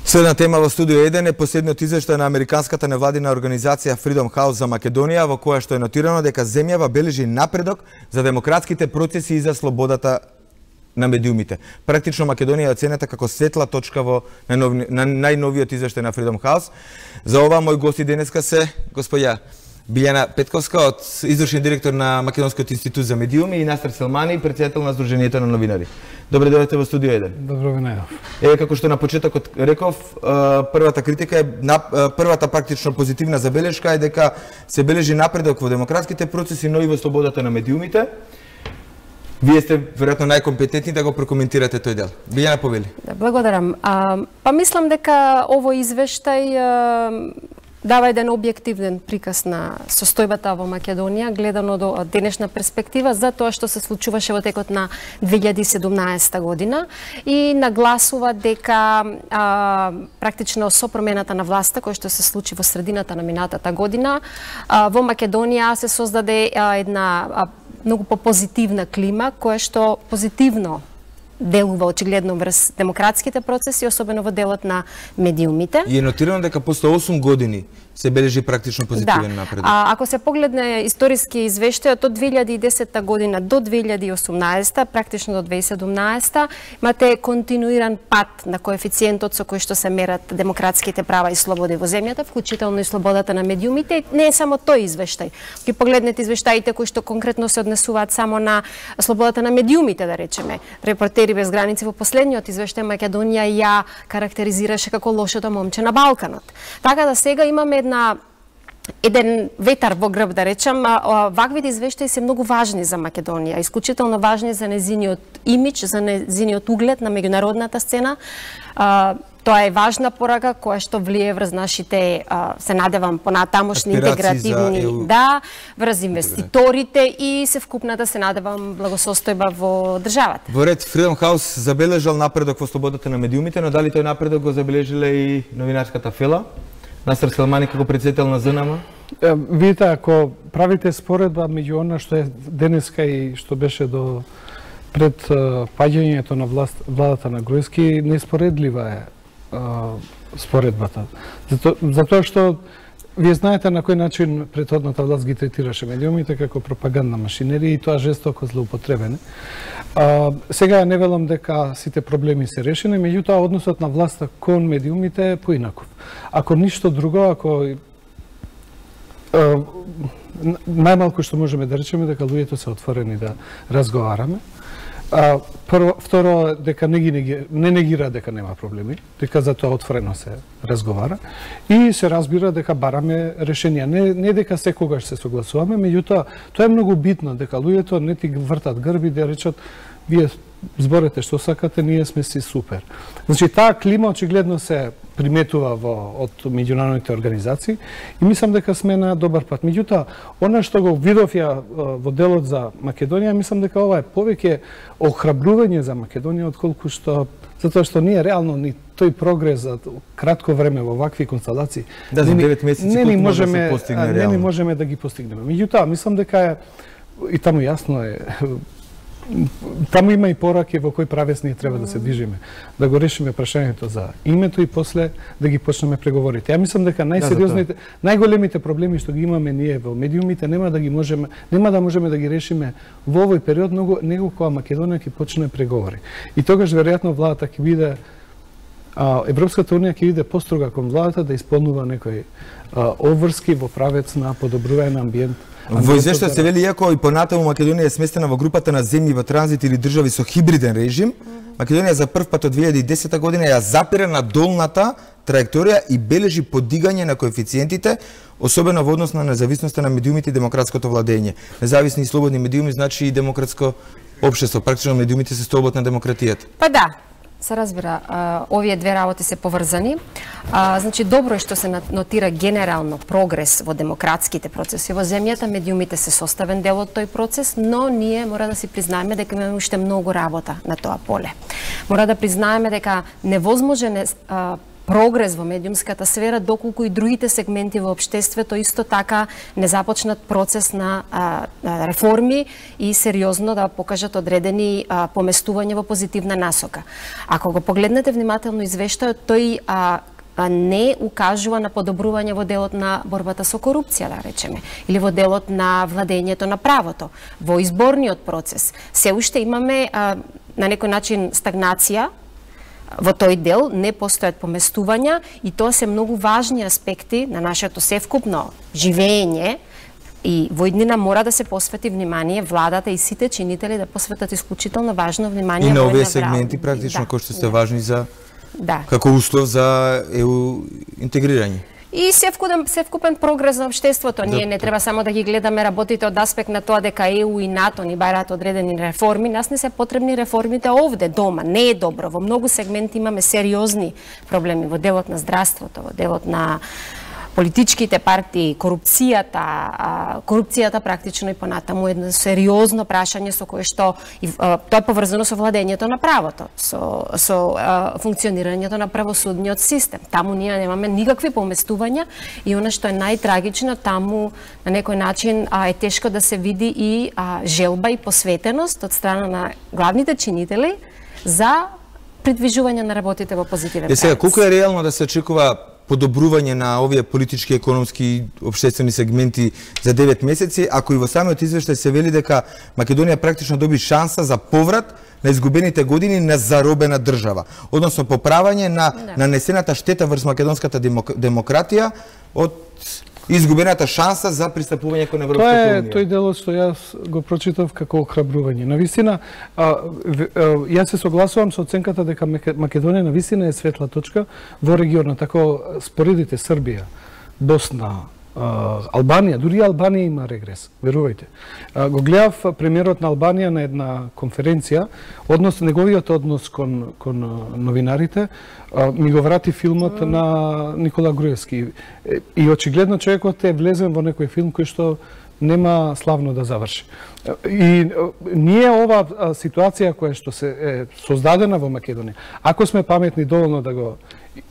Следна тема во студио 1 е последниот извештај на американската невладина организација Freedom House за Македонија, во која што е нотирано дека земјава бележи напредок за демократските процеси и за слободата на медиумите. Практично Македонија е оценета како светла точка во најновиот извештај на Freedom House. За ова мој гости денеска се господја Билјана Петковска, од извршен директор на Македонскиот институт за медиуми, и Настер Селмани, претседател на Сдруженијето на новинари. Добре дојдете во студио 1. Добро ви најдов. Како што на почетокот реков, првата критика е првата практично позитивна забелешка е дека се бележи напредок во демократските процеси, но и во слободата на медиумите. Вие сте веројатно најкомпетентни да го прокоментирате тој дел. Билјана, повели. Благодарам. Па мислам дека овој извештај дава еден објективен приказ на состојбата во Македонија, гледано до денешна перспектива за тоа што се случуваше во текот на 2017 година и нагласува дека практично со промената на власта која што се случи во средината на минатата година, во Македонија се создаде една многу попозитивна клима која што позитивно делува очигледно врз демократските процеси, особено во делот на медиумите. И е нотирано дека после 8 години се бележи практично позитивен напредок. Ако се погледне историски извештај од 2010 година до 2018, практично до 2017, имате континуиран пат на коефициентот со кој што се мерат демократските права и слободи во земјата, вклучително и слободата на медиумите. Не е само тој извештај. Ги погледнете извештаите кои што конкретно се однесуваат само на слободата на медиумите, да речеме. Репортери без граници во последниот извештај Македонија ја карактеризираше како лошото момче на Балканот. Така да сега имаме еден ветар во грб, да речам. Ваквите извештаи се многу важни за Македонија, исклучително важни за незиниот имидж, за незиниот углед на меѓународната сцена. Тоа е важна порака која што влие врз нашите, се надевам, понатамошни интегративни, врз инвеститорите и севкупната, се надевам, благосостојба во државата. Во ред, Freedom House забележал напредок во слободата на медиумите, но дали тој напредок го забележиле и новинарската фела? Настер Селмани како претседател на ЗНМ? Видите, ако правите споредба меѓу она што е денеска и што беше до пред паѓањето на владата на Груевски, неспоредлива е споредбата. Затоа што вие знаете на кој начин претходната власт ги третираше медиумите како пропагандна машинерија и тоа жестоко злоупотребено. Сега не велам дека сите проблеми се решени, меѓутоа односот на власта кон медиумите е поинаков. Ако ништо друго, ако најмалку што можеме да речеме дека луѓето се отворени да разговараме. Второ, дека не негира дека нема проблеми, дека за тоа отворено се разговара и се разбира дека бараме решенија. Не дека секогаш се согласуваме, меѓутоа тоа е многу битно, дека луѓето не ти вртат грби да речат вие зборете што сакате, ние сме си супер. Значи таа клима очигледно се приметува од меѓународните организации и мислам дека сме на добар пат. Меѓутоа, она што го видов ја во делот за Македонија, мислам дека ова е повеќе охрабрување за Македонија отколку што затоа што ние реално ни тој прогрес за кратко време во вакви констелации за 9 месеци не ни можеме да ги постигнеме. Меѓутоа, мислам дека е и таму јасно е. Таму има и пораки во кој правец ние треба да се движиме, да го решиме прашањето за името и после да ги почнеме преговорите. Ја мислам дека најсериозните, најголемите проблеми што ги имаме ние во медиумите нема да можеме да ги решиме во овој период него кога Македонија ќе почне преговори. И тогаш веројатно владата ќе биде Европската унија ќе биде построга кон владата да исполнува некои обврски во правец на подобрување на амбиент. Во извештајот се вели, иако и понатаму Македонија е сместена во групата на земји во транзит или држави со хибриден режим, Македонија за прв пат од 2010 година ја запира на долната траекторија и бележи подигање на коефициентите, особено во однос на независноста на медиумите и демократското владење. Независни и слободни медиуми значи и демократско општество. Практично медиумите се столбот на демократијата. Па да. Се разбира, овие две работи се поврзани. Значи, добро е што се нотира генерално прогрес во демократските процеси во земјата. Медиумите се составен дел од тој процес, но ние мора да си признаеме дека имаме уште многу работа на тоа поле. Мора да признаеме дека невозможен е прогрес во медиумската сфера, доколку и другите сегменти во општеството исто така не започнат процес на реформи и сериозно да покажат одредени поместувања во позитивна насока. Ако го погледнете внимателно извештајот, тој не укажува на подобрување во делот на борбата со корупција, да речеме, или во делот на владењето на правото, во изборниот процес. Се уште имаме на некој начин стагнација во тој дел, не постојат поместувања и тоа се многу важни аспекти на нашето севкупно живење и во иднина мора да се посвети внимание владата и сите чинители да посветат исклучително важно внимание и на овие сегменти практично кои што се важни за како услов за ЕУ интегрирање. И севкупен прогрес на општеството. Ние не треба само да ги гледаме работите од аспект на тоа дека ЕУ и НАТО ни бараат одредени реформи. Нас не се потребни реформите овде, дома. Не е добро. Во многу сегменти имаме сериозни проблеми во делот на здравството, во делот на политичките партии, корупцијата практично и понатаму едно сериозно прашање со кое што тоа е поврзано со владењето на правото, со функционирањето на правосудниот систем. Таму ние немаме никакви поместувања и она што е најтрагично, таму на некој начин е тешко да се види и желба и посветеност од страна на главните чинители за придвижување на работите во позитивен правец. Сега, колку е реално да се очекува подобрување на овие политички, економски и општествени сегменти за 9 месеци, ако и во самиот извештај се вели дека Македонија практично доби шанса за поврат на изгубените години на заробена држава, односно поправање на нанесената штета врз македонската демократија од изгубената шанса за пристапување кон Европската унија. Тој делот што јас го прочитав како охрабрување. Навистина, јас се согласувам со оценката дека Македонија навистина е светла точка во регионот. Ако споредите Србија, Босна, Албанија, дури Албанија има регрес, верувајте. Го гледав премиерот на Албанија на една конференција, неговиот однос кон новинарите, ми го врати филмот на Никола Груевски. И очигледно човекот е влезен во некој филм кој што нема славно да заврши. И ние ова ситуација која што се е создадена во Македонија, ако сме паметни доволно да го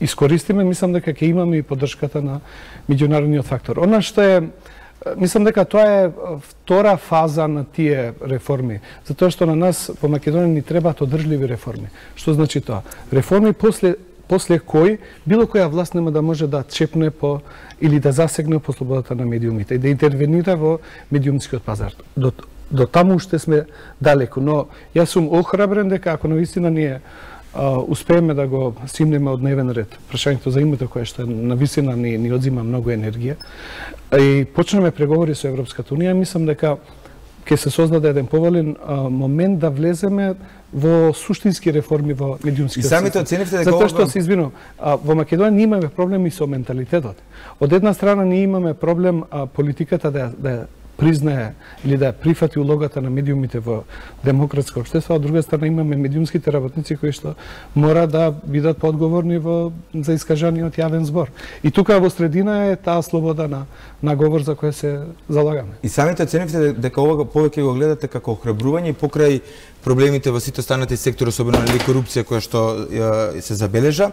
искористиме, мислам дека ќе имаме и поддршката на меѓународниот фактор. Она што е, мислам дека тоа е втора фаза на тие реформи, затоа што на нас во Македонија ни требаат одржливи реформи. Што значи тоа? Реформи после кои било која власт нема да може да чепне по или да засегне по слободата на медиумите и да интервенира во медиумскиот пазар. До таму уште сме далеку, но јас сум охрабрен дека ако навистина ние успееме да го симнеме од дневен ред прашањето за името кое што навистина ни одзима многу енергија и почнеме преговори со Европската унија, мислам дека ќе се создаде еден поволен момент да влеземе во суштински реформи во медиумскиот систем. И самите оценивте дека затоа што се извинувам, во Македонија ние имаме проблеми со менталитетот. Од една страна ние имаме проблем политиката да признае или да прифати улогата на медиумите во демократско општество, а од друга страна имаме медиумските работници кои што мора да бидат поодговорни за искажаниот јавен збор. И тука во средина е таа слобода на говор за која се залагаме. И самите оценивте дека ова повеќе го гледате како охрабрување покрај проблемите во сите останати сектори, особено на корупција која што се забележа,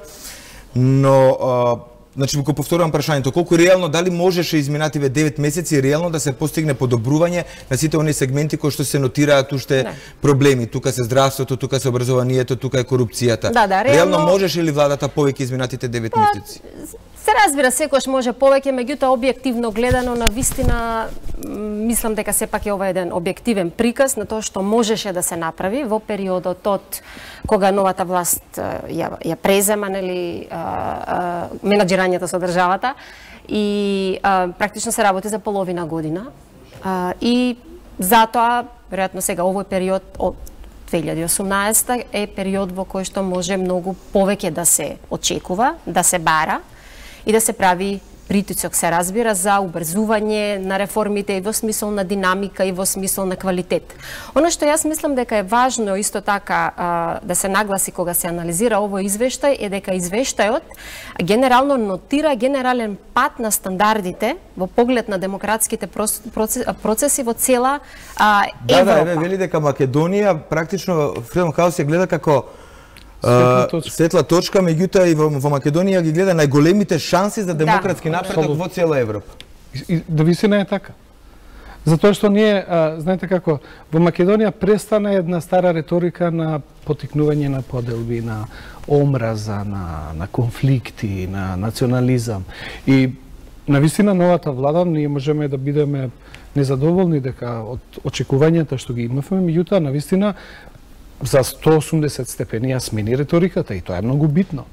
но значи, го повторувам прашањето, колку реално, дали можеше изминативе 9 месеци реално да се постигне подобрување на сите оние сегменти кои што се нотираат уште проблеми? Тука се здравството, тука се образованието, тука е корупцијата. Реално можеше ли владата повеќе изминатите 9 месеци? Се разбира, секојаш може повеќе, меѓутоа објективно гледано на вистина, мислам дека сепак е ова еден објективен приказ на тоа што можеше да се направи во периодот од кога новата власт ја презема, нели, менаџирањето со државата и практично се работи за половина година. И затоа, веројатно сега овој период од 2018 е период во кој што може многу повеќе да се очекува, да се бара и да се прави притисок, се разбира, за убрзување на реформите и во смисол на динамика и во смисол на квалитет. Оно што јас мислам дека е важно исто така да се нагласи кога се анализира овој извештај е дека извештајот генерално нотира генерален пат на стандардите во поглед на демократските процеси во цела Европа. Да, вели дека Македонија практично Freedom House ја гледа како светла точка, меѓутоа и во Македонија ги гледа најголемите шанси за демократски напредок во цела Европа. Да вистина е така. Затоа што ние, знаете како, во Македонија престана една стара реторика на потикнување на поделби, на омраза, на конфликти, на национализам. И навистина новата влада ние можеме да бидеме незадоволни дека од очекувањата што ги имавме, меѓутоа навистина за 180 степени ја смени реториката и тоа е многу битно.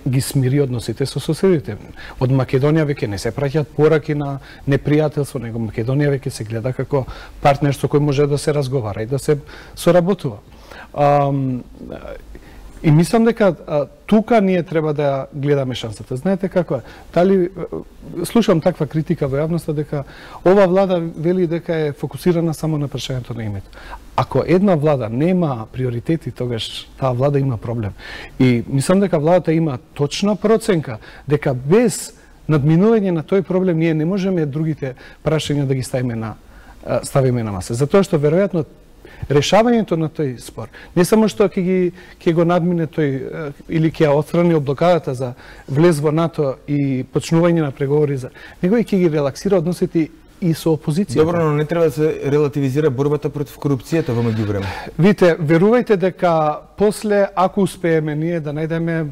Ги смири односите со соседите. Од Македонија веќе не се праќаат пораки на непријателство, него Македонија веќе се гледа како партнер со кој може да се разговара и да се соработува. И мислам дека тука ние треба да гледаме шансата. Знаете како е? Дали слушам таква критика во јавноста дека ова влада вели дека е фокусирана само на прашањето на името. Ако една влада нема приоритети, тогаш таа влада има проблем. И мислам дека владата има точна проценка дека без надминување на тој проблем ние не можеме другите прашања да ги ставиме на маса. Затоа што веројатно решавањето на тој спор, не само што ќе го надмине тој или ќе ја отстрани од блокадата за влез во НАТО и почнување на преговори за него, и ќе ги релаксира односите и со опозицијата. Добро, но не треба да се релативизира борбата против корупцијата во меѓувреме. Видите, верувајте дека после, ако успееме ние да најдеме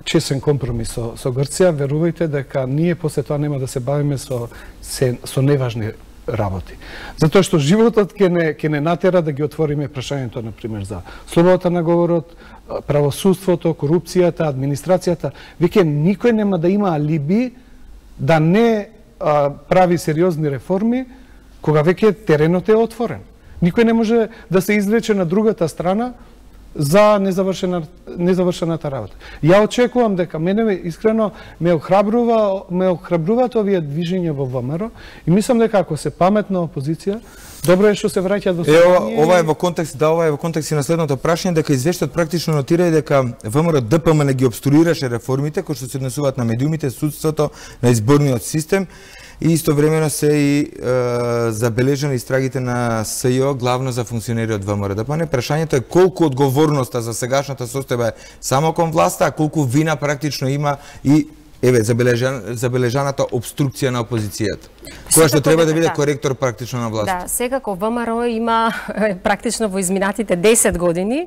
чесен компромис со Грција, верувајте дека ние после тоа нема да се бавиме со неважни работи. Затоа што животот ќе не натера да ги отвориме прашањето, например, за слободата на говорот, правосудството, корупцијата, администрацијата. Веќе никој нема да има алиби да не прави сериозни реформи, кога веќе теренот е отворен. Никој не може да се извлече на другата страна за незавршената работа. Ја очекувам дека мене искрено ме охрабруваат овие движења во ВМРО и мислам дека ако се паметна опозиција, добро е што се враќаат во состојание. Ова е во контекст и на следното прашање, дека извештајот практично нотира и дека ВМРО ДПМН ги обструираше реформите кои што се однесуваат на медиумите, судството, на изборниот систем и истовремено се и забележани истрагите на СЈО главно за функционери од ВМРО ДПМН. Прашањето е колку одговорноста за сегашната состојба е само кон власта, а колку вина практично има и забележаната обструкција на опозицијата, која што треба да биде коректор практично на власта. Да, секако ВМРО има практично во изминатите 10 години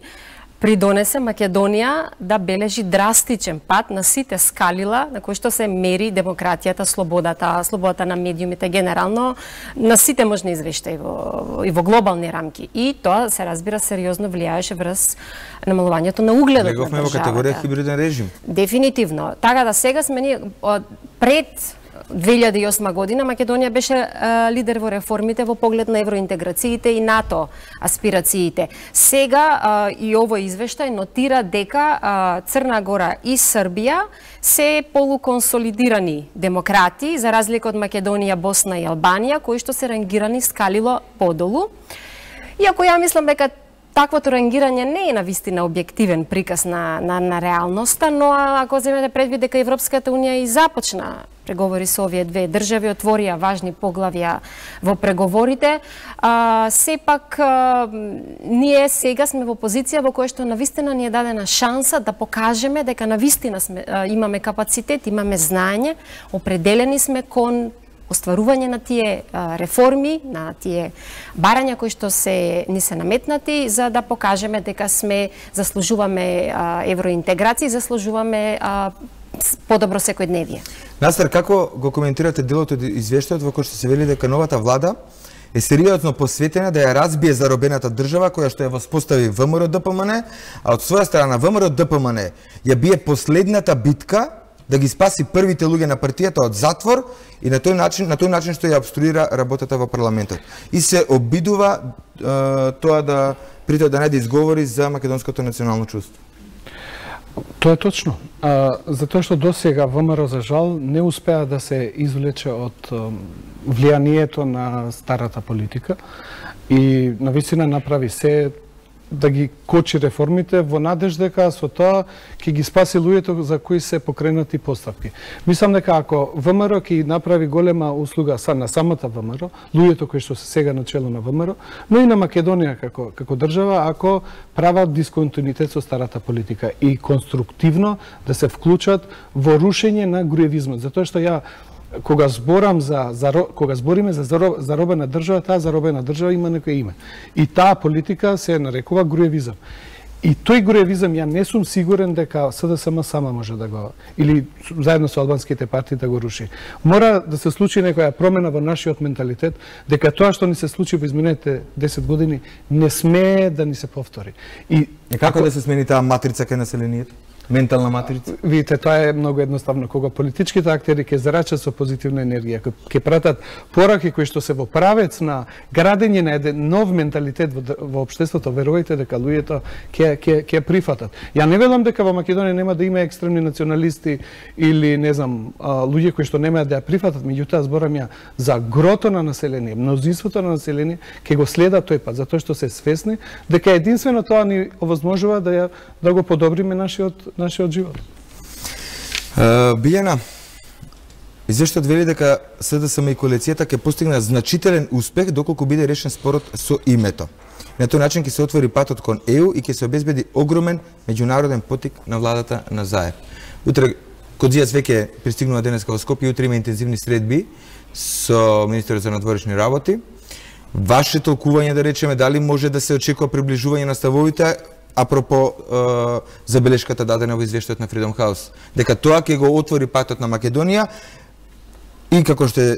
придонесе Македонија да бележи драстичен пат на сите скалила на кои што се мери демократијата, слободата на медиумите генерално, на сите можни извештаи и во глобални рамки. И тоа се разбира сериозно влијаеше врз намалувањето на угледот на државата. Неговме во категорија хибриден режим. Дефинитивно. Така да сега сме ние пред 2008 година Македонија беше лидер во реформите во поглед на евроинтеграциите и НАТО аспирациите. Сега и овој извештај нотира дека Црна Гора и Србија се полуконсолидирани демократи, за разлика од Македонија, Босна и Албанија, кои што се рангирани скалило подолу. Иако ја мислам дека таквото рангирање не е навистина објективен приказ на реалноста, но ако земете предвид дека Европската Унија и започна преговори со овие две држави, отворија важни поглавја во преговорите, сепак ние сега сме во позиција во која што навистина ни е дадена шанса да покажеме дека навистина имаме капацитет, имаме знаење, определени сме кон остварување на тие реформи, на тие барања кои што ни се наметнати, за да покажеме дека заслужуваме евроинтеграција, заслужуваме подобро секојдневие. Настер, како го коментирате делот од извештајот во кој што се вели дека новата влада е сериозно посветена да ја разбие заробената држава која што ја воспостави ВМРО ДПМН, а од своја страна ВМРО ДПМН ја бие последната битка да ги спаси првите луѓе на партијата од затвор и на тој начин што ја обструира работата во парламентот. И се обидува тоа да најде изговори за македонското национално чувство. Тоа е точно. Затоа што досега ВМРО за жал не успеа да се извлече од влијанието на старата политика и навистина направи се да ги кочи реформите во надежда дека со тоа ќе ги спаси луѓето за кои се покренати постапки. Мислам дека ако ВМРО ќе направи голема услуга на самата ВМРО, луѓето кои што се сега на чело на ВМРО, но и на Македонија како држава, ако прават дисконтинуитет со старата политика и конструктивно да се вклучат во рушење на груевизмот, затоа што ја кога збориме за заробена држава, таа заробена држава има некој име. И таа политика се нарекува груевизам. И тој груевизам ја не сум сигурен дека СДСМ сама може да го, или заедно со албанските партии да го руши. Мора да се случи некоја промена во нашиот менталитет, дека тоа што ни се случи во изминатите 10 години не смее да ни се повтори. И како да се смени таа матрица кај населението? Ментална матрица? Видите, тоа е многу едноставно. Кога политичките актери ќе зарачат со позитивна енергија, ќе пратат пораки кои што се во правец на градење на еден нов менталитет во општеството, верувајте дека луѓето ќе прифатат. Ја не велам дека во Македонија нема да има екстремни националисти или не знам, луѓе кои што нема да ја прифатат, меѓутоа зборам ја за грото на население, мнозинството на население ќе го следа тој пат, затоа што се свесни дека единствено тоа ни овозможува да го подобриме нашиот живот. Билјана, извештајот вели дека СДСМ и коалицијата ќе постигнат значителен успех доколку биде решен спорот со името. На тој начин ќе се отвори патот кон ЕУ и ќе се обезбеди огромен меѓународен поттик на владата на Заев. Утре Кодзијац веќе пристигнува денеска во Скопје, утре има интензивни средби со министерот за надворешни работи. Ваше толкување, да речеме, дали може да се очекува приближување на ставовите, апропо забелешката дадена во извештајот на Freedom House, дека тоа ќе го отвори патот на Македонија и како што е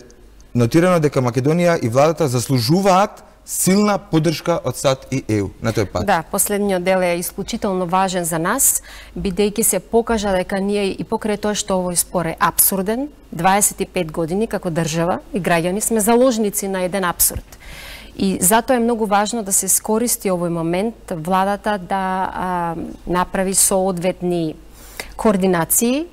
нотирано дека Македонија и владата заслужуваат силна поддршка од САД и ЕУ на тој пат. Да, последниот дел е исклучително важен за нас, бидејќи се покажа дека ние и покрај тоа што овој спор е апсурден, 25 години како држава и граѓани сме заложници на еден апсурд. И затоа е многу важно да се скористи овој момент владата да направи соодветни координации,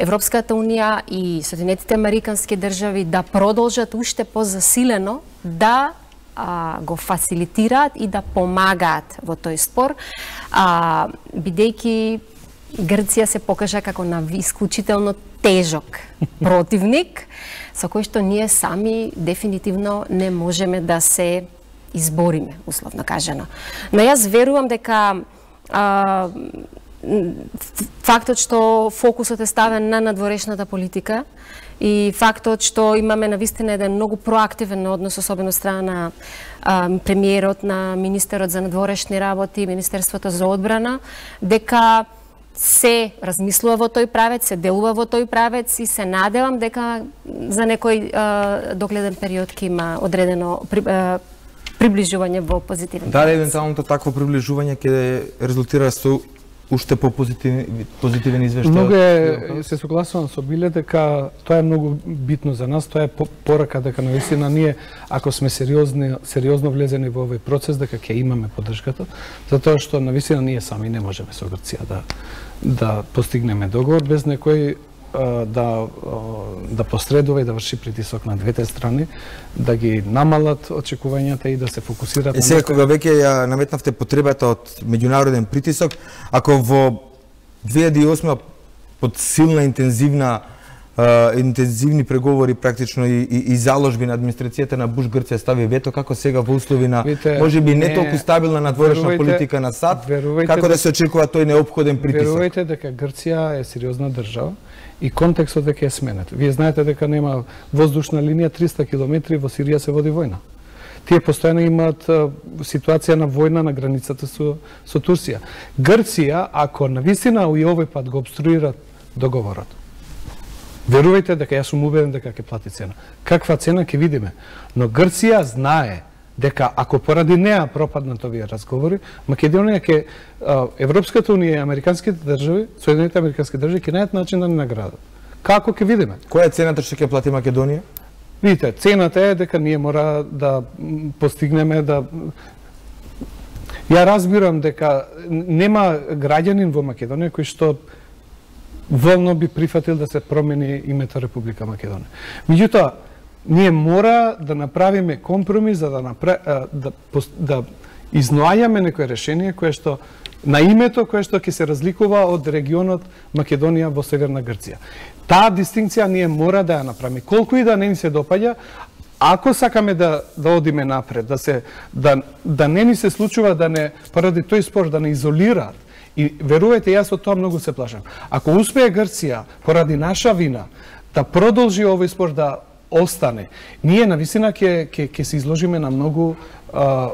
Европската унија и Соединетите американски држави да продолжат уште позасилено да го фасилитираат и да помагаат во тој спор, бидејќи Грција се покажа како на исклучително тежок противник, со кој што ние сами дефинитивно не можеме да се избориме, условно кажано. Но јас верувам дека фактот што фокусот е ставен на надворешната политика и фактот што имаме навистина еден многу проактивен однос, особено страна на премиерот, на министерот за надворешни работи, Министерството за одбрана, дека се размислува во тој правец, се делува во тој правец и се надевам дека за некој догледен период ќе има одредено приближување во позитивен. Дали евентуално такво приближување ќе резултира со уште позитивен извештај? Многу се согласувам со Биле дека тоа е многу битно за нас, тоа е порака дека навистина ние ако сме сериозно влезени во овој процес дека ќе имаме поддршката, затоа што навистина ние сами не можеме со Грција да постигнеме договор без некој да посредува и да врши притисок на двете страни, да ги намалат очекувањата и да се фокусираат на сега кога веќе ја наметнавте потребата од меѓународен притисок, ако во 2008 под силна интензивни преговори практично и заложби на администрацијата на Буш, Грција стави вето, како сега во услови на можеби не толку стабилна надворешна политика на САД, како да се очекува тој неопходен притисок? Верувајте дека Грција е сериозна држава и контекстот дека е сменет. Вие знаете дека нема воздушна линија 300 километри, во Сирија се води војна. Тие постојано имаат ситуација на војна на границата со Турција. Грција, ако навистина и овој пат го обструират договорот, верувајте дека јас сум убеден дека ќе плати цена. Каква цена ќе видиме? Но Грција знае дека ако поради неа пропаднат овие разговори, Македонија ќе Европската унија и американските држави, Соединетите американски држави ќе најдат начин да ни наградат. Како ќе видиме? Која е цената што ќе плати Македонија? Видите, цената е дека ние мора да постигнеме да Ја разбирам дека нема граѓанин во Македонија кој што волно би прифатил да се промени името Република Македонија. Меѓутоа, ние мора да направиме компромис за да изнајаме некое решение кое што на името кое што ќе се разликува од регионот Македонија во Северна Грција. Таа дистинкција ние мора да ја направиме. Колку и да не ни се допаѓа, ако сакаме да одиме напред, да не ни се случува да не поради тој спор да не изолираат. И верувајте, јас од тоа многу се плашам. Ако успее Грција поради наша вина да продолжи овој спор да остане, ние навистина ќе се изложиме на многу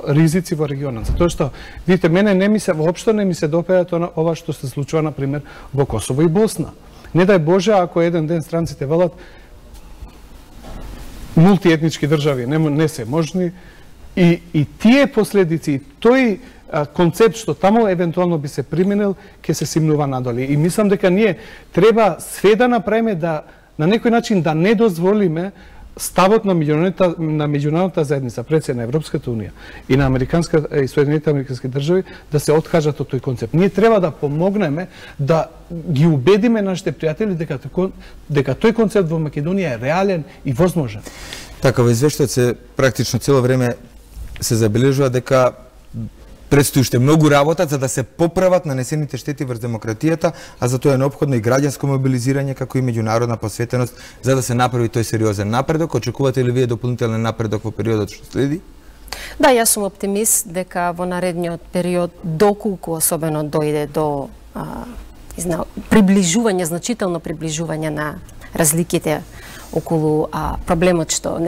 ризици во регионот. Затоа што, видите, мене воопшто не ми се допаѓа ова што се случува, например, во Косово и Босна. Не дај Боже, ако еден ден странците велат мултиетнички држави не се можни и тие последици, тој концепт што таму евентуално би се применил, ќе се симнува надоле. И мислам дека ние треба све да направиме да на некој начин да не дозволиме ставот на меѓународната заедница, пред се на Европската унија и на и Соединените американски држави да се откажат од тој концепт. Ние треба да помогнеме да ги убедиме нашите пријатели дека тој концепт во Македонија е реален и возможен. Така, во извештајот се практично цело време се забележува дека предстои уште многу работа за да се поправат нанесените штети врз демократијата, а за тоа е неопходно и граѓанско мобилизирање како и меѓународна посветеност за да се направи тој сериозен напредок. Очекувате ли вие дополнителен напредок во периодот што следи? Да, јас сум оптимист дека во наредниот период, доколку особено дојде до приближување, значително приближување на разликите околу проблемот што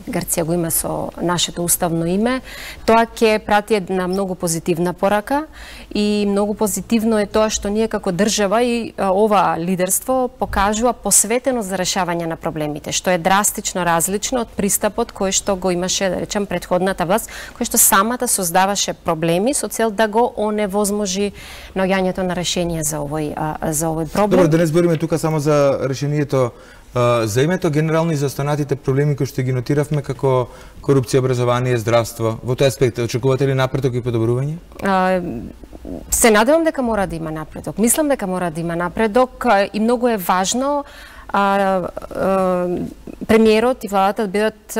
Грција го има со нашето уставно име, тоа ќе прати една многу позитивна порака и многу позитивно е тоа што ние како држава и ова лидерство покажува посветеност за решавање на проблемите, што е драстично различно од пристапот кој што го имаше, да речем, претходната власт, кој што самата создаваше проблеми со цел да го оневозможи наоѓањето на решение за овој проблем. Добро, денес збориме тука само за решението за името генерално и за останатите проблеми кои што ги нотиравме како корупција, образование, здравство. Во тој аспект очекувате ли напредок и подобрување? Се надевам дека мора да има напредок. Мислам дека мора да има напредок и многу е важно премиерот и владата да бидат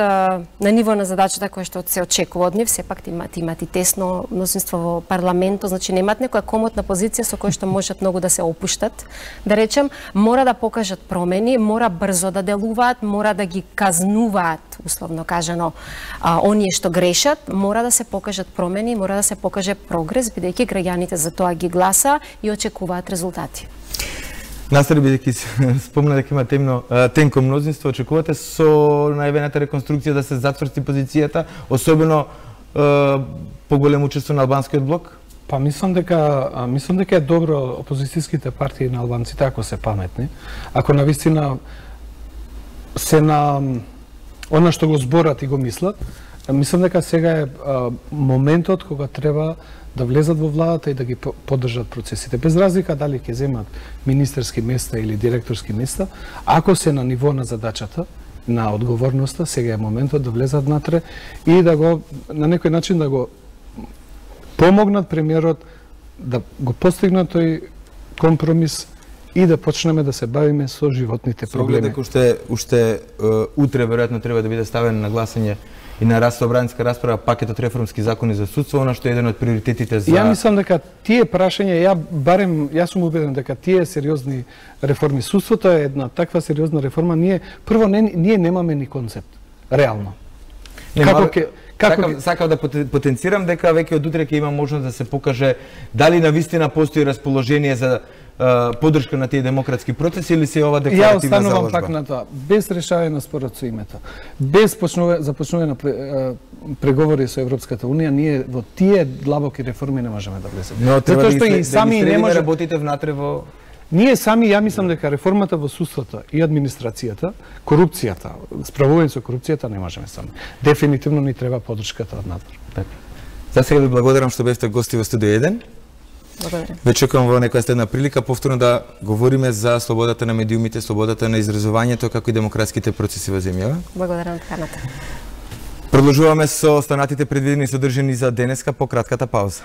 на ниво на задачата која што се очекува од нив, сепак имат и тесно мнозинство во парламентот, значи немаат некоја комотна позиција со која што можат многу да се опуштат. Да речем, мора да покажат промени, мора брзо да делуваат, мора да ги казнуваат, условно кажано, оние што грешат, мора да се покажат промени, мора да се покаже прогрес, бидејќи граѓаните за тоа ги гласа и очекуваат резултати. Настари, бидејќи спомна дека има тенко мнозинство, очекувате со најавената реконструкција да се затврсти позицијата, особено поголемо учество на албанскиот блок? Па мислам дека е добро опозицијските партии на албанците, ако се паметни, ако навистина се на она што го зборат и го мислат, мислам дека сега е моментот кога треба да влезат во владата и да ги поддржат процесите. Без разлика дали ќе земат министерски места или директорски места, ако се на ниво на задачата, на одговорноста, сега е моментот да влезат натре и да го, на некој начин да го помогнат премиерот да го постигнат тој компромис и да почнеме да се бавиме со животните проблеми. Уште утре веројатно треба да биде ставен на гласање и на собраниска расправа пакетот реформски закони за судство, она што е еден од приоритетите за... Ја мислам дека тие прашања, јас сум убеден дека тие сериозни реформи, судството е една таква сериозна реформа, прво ние немаме ни концепт, реално. Сакав да потенцирам дека веќе од утре ќе има можност да се покаже дали навистина постои расположение за поддршка на тие демократски процеси или се ова декларативна заложба? Ја останувам пак на тоа. Без решавање на спорот со името, без започнување на преговори со Европската унија, ние во тие длабоки реформи не можеме да влеземе. Но треба да ги работите внатре во... Ние сами, ја мислам дека реформата во судството и администрацијата, корупцијата, справување со корупцијата не можеме сами. Дефинитивно ни треба поддршката од надвор. За сега ви благодарам што бевте гости во Студио 1. Благодарам. Ве чекам во некоја следна прилика повторно да говориме за слободата на медиумите, слободата на изразувањето, како и демократските процеси во земјава. Благодарам поканата. Продолжуваме со останатите предвидени содржини за денеска по кратката пауза.